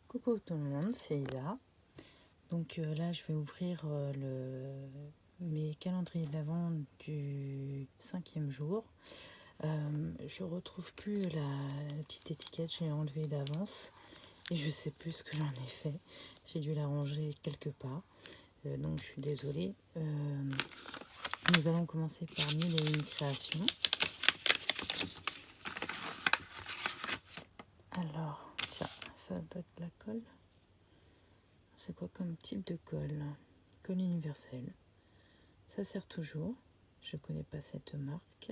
Coucou tout le monde, c'est Isa. Donc là, je vais ouvrir mes calendriers de l'Avent du 5e jour. Je retrouve plus la petite étiquette, j'ai enlevé d'avance et je sais plus ce que j'en ai fait. J'ai dû la ranger quelque part, donc je suis désolée. Nous allons commencer par 1001 créations. Alors, tiens, ça doit être la colle. C'est quoi comme type de colle? Colle universelle. Ça sert toujours. Je connais pas cette marque.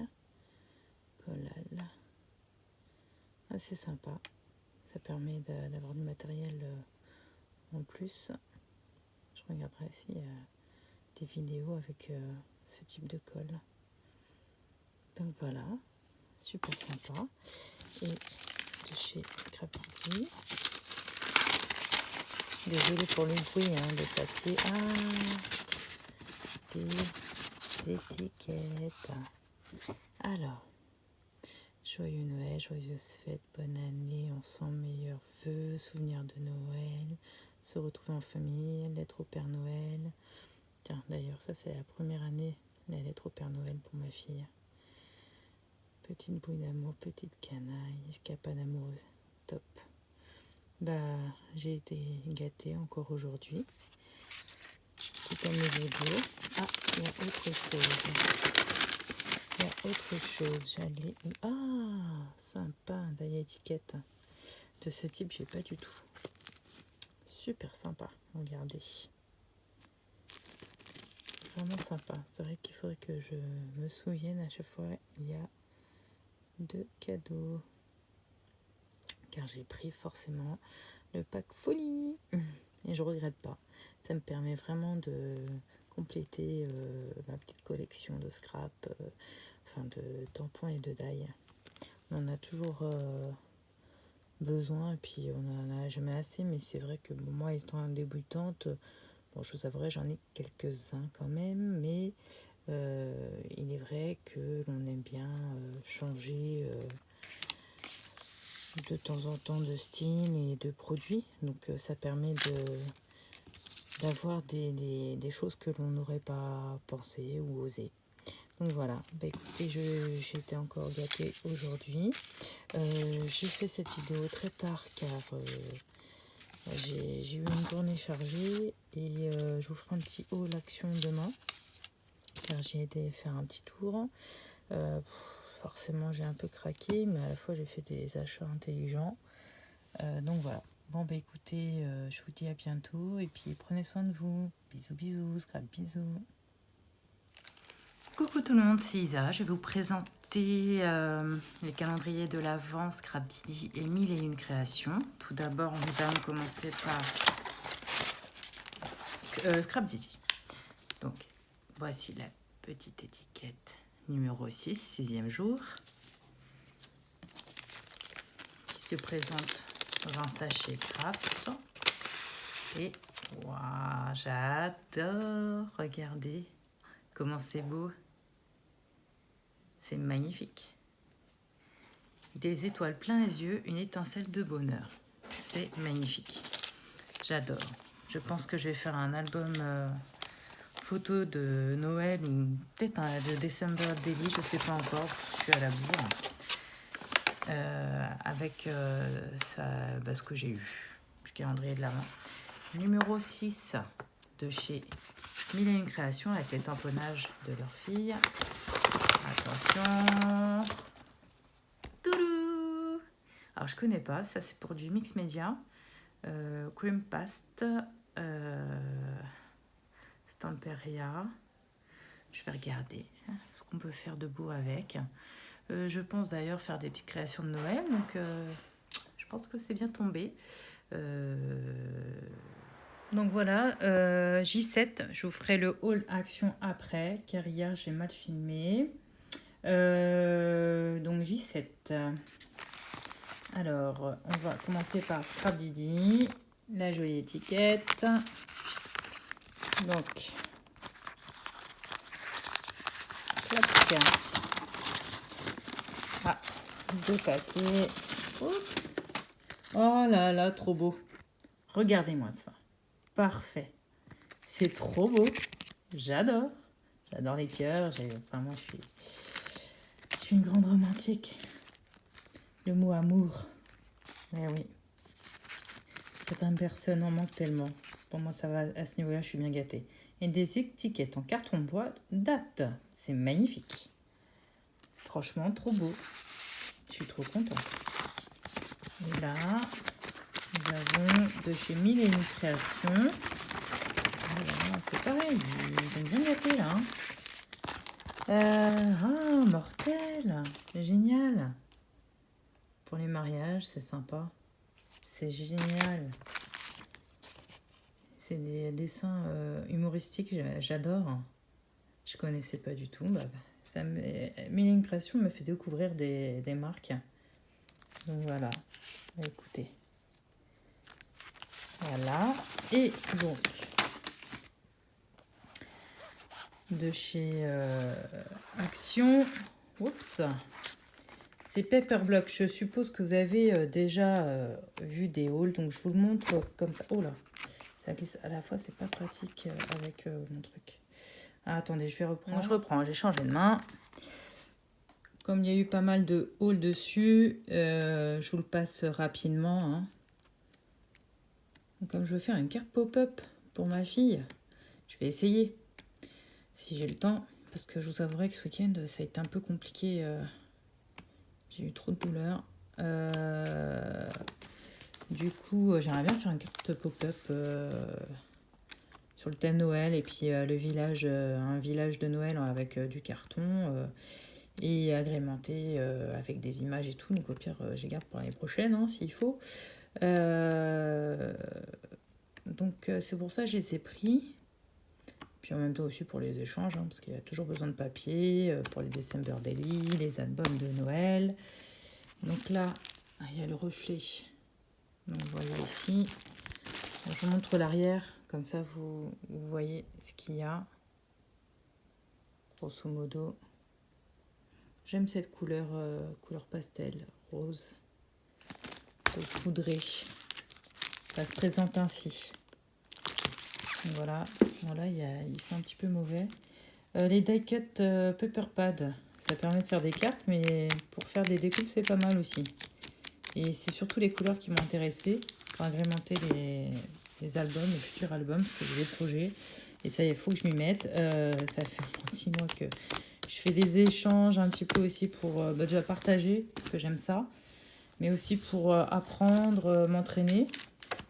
Collal. Assez sympa. Ça permet d'avoir du matériel en plus. Je regarderai s'il y a des vidéos avec ce type de colle. Donc voilà. Super sympa. Et de chez Scrapity. Désolée pour le bruit de papier. Des étiquettes. Alors, joyeux Noël, joyeuses fêtes, bonne année, ensemble, meilleurs vœux, souvenirs de Noël, se retrouver en famille, lettre au Père Noël. Tiens, d'ailleurs, ça c'est la première année, la lettre au Père Noël pour ma fille. Petite bouille d'amour, petite canaille, escapade amoureuse, top. J'ai été gâtée encore aujourd'hui. Tout à mes vidéos. Il y a autre chose. J'allais. Sympa, d'ailleurs, étiquette. De ce type, j'ai pas du tout. Super sympa, regardez. Vraiment sympa. C'est vrai qu'il faudrait que je me souvienne à chaque fois. Il y a 2 cadeaux. Car j'ai pris forcément le pack folie. Et je regrette pas. Ça me permet vraiment de compléter ma petite collection de scrap, de tampons et de die. On en a toujours besoin et puis on en a jamais assez, mais c'est vrai que moi étant débutante, je vous avouerai, j'en ai quelques-uns quand même, mais il est vrai que l'on aime bien changer de temps en temps de style et de produits, donc ça permet d'avoir des choses que l'on n'aurait pas pensé ou osé. Donc voilà, écoutez, j'ai été encore gâtée aujourd'hui. J'ai fait cette vidéo très tard car j'ai eu une journée chargée et je vous ferai un petit haul action demain car j'ai été faire un petit tour. Forcément j'ai un peu craqué, mais à la fois j'ai fait des achats intelligents. Donc voilà. Écoutez, je vous dis à bientôt et puis prenez soin de vous. Bisous, bisous, scrap, bisous. Coucou tout le monde, c'est Isa. Je vais vous présenter les calendriers de l'Avent, Scrapity et 1001 créations. Tout d'abord, nous allons commencer par Scrapity. Donc, voici la petite étiquette numéro 6, 6e jour, qui se présente dans un sachet craft. Et waouh, j'adore! Regardez comment c'est beau. C'est magnifique. Des étoiles plein les yeux, une étincelle de bonheur. C'est magnifique. J'adore. Je pense que je vais faire un album photo de Noël ou peut-être de December Daily, je ne sais pas encore, je suis à la bourre. Avec ce que j'ai eu, le calendrier de l'Avent. Numéro 6 de chez 1001 créations avec les tamponnages de leur fille. Attention. Toudou. Alors je connais pas, ça c'est pour du mix média. Cream Past. Stamperia. Je vais regarder ce qu'on peut faire de beau avec. Je pense d'ailleurs faire des petites créations de Noël, donc je pense que c'est bien tombé. Donc voilà, J7, je vous ferai le haul action après, car hier j'ai mal filmé. Donc J7. Alors, on va commencer par Scrapity, la jolie étiquette. Donc, clac. 2 paquets. Oups. Oh là là, trop beau. Regardez-moi ça. Parfait. C'est trop beau. J'adore. J'adore les cœurs. Enfin, moi, je suis une grande romantique. Le mot amour. Eh oui. Certaines personnes en manquent tellement. Pour moi, ça va à ce niveau-là, je suis bien gâtée. Et des étiquettes en carton bois date. C'est magnifique. Franchement, trop beau. Je suis trop contente. Et là, nous avons de chez Mille et une Créations. Voilà, c'est pareil, ils ont bien gâté là. Mortel. C'est génial. Pour les mariages, c'est sympa. C'est génial. C'est des dessins humoristiques, j'adore. Je connaissais pas du tout. Mille et une Créations me fait découvrir des marques. Donc voilà. Écoutez. Voilà. Et donc, de chez Action. Oups. C'est Paperblock. Je suppose que vous avez déjà vu des hauls. Donc je vous le montre comme ça. Oh là. Ça glisse à la fois, c'est pas pratique avec mon truc. Ah, attendez, je vais reprendre. Je reprends, j'ai changé de main. Comme il y a eu pas mal de hauls dessus, je vous le passe rapidement. Hein. Donc, comme je veux faire une carte pop-up pour ma fille, je vais essayer. Si j'ai le temps. Parce que je vous avouerai que ce week-end, ça a été un peu compliqué. J'ai eu trop de douleurs. Du coup, j'aimerais bien faire une carte pop-up sur le thème Noël et puis le village, un village de Noël avec du carton et agrémenté avec des images et tout. Donc au pire, j'y garde pour l'année prochaine hein, s'il faut. Donc c'est pour ça que je les ai pris. Puis en même temps aussi pour les échanges, hein, parce qu'il y a toujours besoin de papier pour les December Daily, les albums de Noël. Donc là, il y a le reflet. Donc vous voyez ici, je vous montre l'arrière, comme ça vous voyez ce qu'il y a, grosso modo. J'aime cette couleur, couleur pastel, rose poudré. Ça se présente ainsi. Donc voilà, il fait un petit peu mauvais. Les die cut paper pad, ça permet de faire des cartes, mais pour faire des découpes c'est pas mal aussi. Et c'est surtout les couleurs qui m'ont intéressée pour agrémenter les albums, les futurs albums, parce que j'ai des projets. Et ça, il faut que je m'y mette. Ça fait 6 mois que je fais des échanges un petit peu aussi pour déjà partager, parce que j'aime ça. Mais aussi pour apprendre, m'entraîner.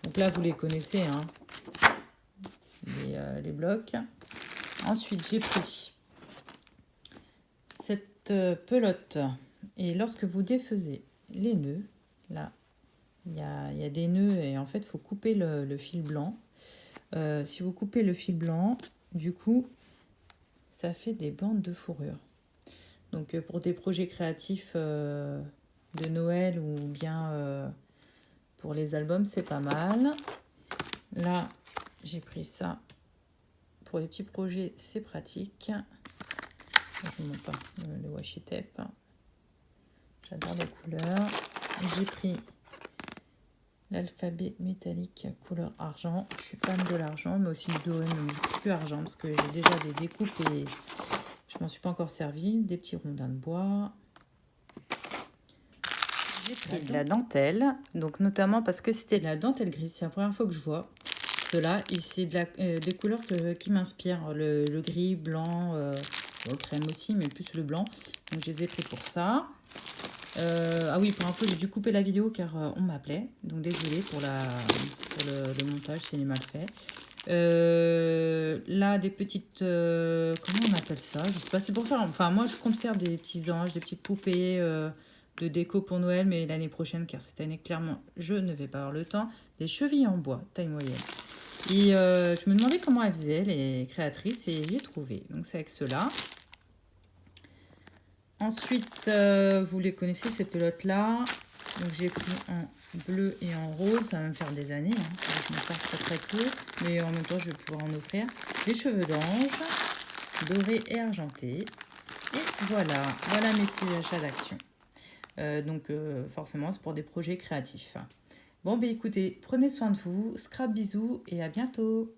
Donc là, vous les connaissez, hein, les blocs. Ensuite, j'ai pris cette pelote. Et lorsque vous défaisez les nœuds, là, il y a des nœuds et en fait, il faut couper le fil blanc. Si vous coupez le fil blanc, du coup, ça fait des bandes de fourrure. Donc, pour des projets créatifs de Noël ou bien pour les albums, c'est pas mal. Là, j'ai pris ça. Pour les petits projets, c'est pratique. Je ne vous montre pas le washi tape. J'adore les couleurs. J'ai pris l'alphabet métallique couleur argent. Je suis fan de l'argent, mais aussi du doré, mais j'ai pris que argent parce que j'ai déjà des découpes et je m'en suis pas encore servi. Des petits rondins de bois. J'ai pris de la dentelle, donc notamment parce que c'était de la dentelle grise. C'est la première fois que je vois cela et c'est des couleurs qui m'inspirent. Le gris, blanc, le crème aussi, mais plus le blanc. Donc je les ai pris pour ça. Ah oui, pour info, j'ai dû couper la vidéo car on m'appelait. Donc désolée pour le montage, c'est mal fait. Là, des petites... comment on appelle ça? Je sais pas, c'est pour faire... Enfin, moi, je compte faire des petits anges, des petites poupées de déco pour Noël, mais l'année prochaine, car cette année, clairement, je ne vais pas avoir le temps. Des chevilles en bois, taille moyenne. Et je me demandais comment elles faisaient, les créatrices, et j'ai trouvé. Donc, c'est avec ceux-là. Ensuite, vous les connaissez, ces pelotes-là. Donc, j'ai pris en bleu et en rose. Ça va me faire des années. Hein. Je m'en sers très très court. Mais en même temps, je vais pouvoir en offrir. Des cheveux d'ange, dorés et argentés. Et voilà mes petits achats d'Action. Donc, forcément, c'est pour des projets créatifs. Bon, ben écoutez, prenez soin de vous, scrap bisous et à bientôt.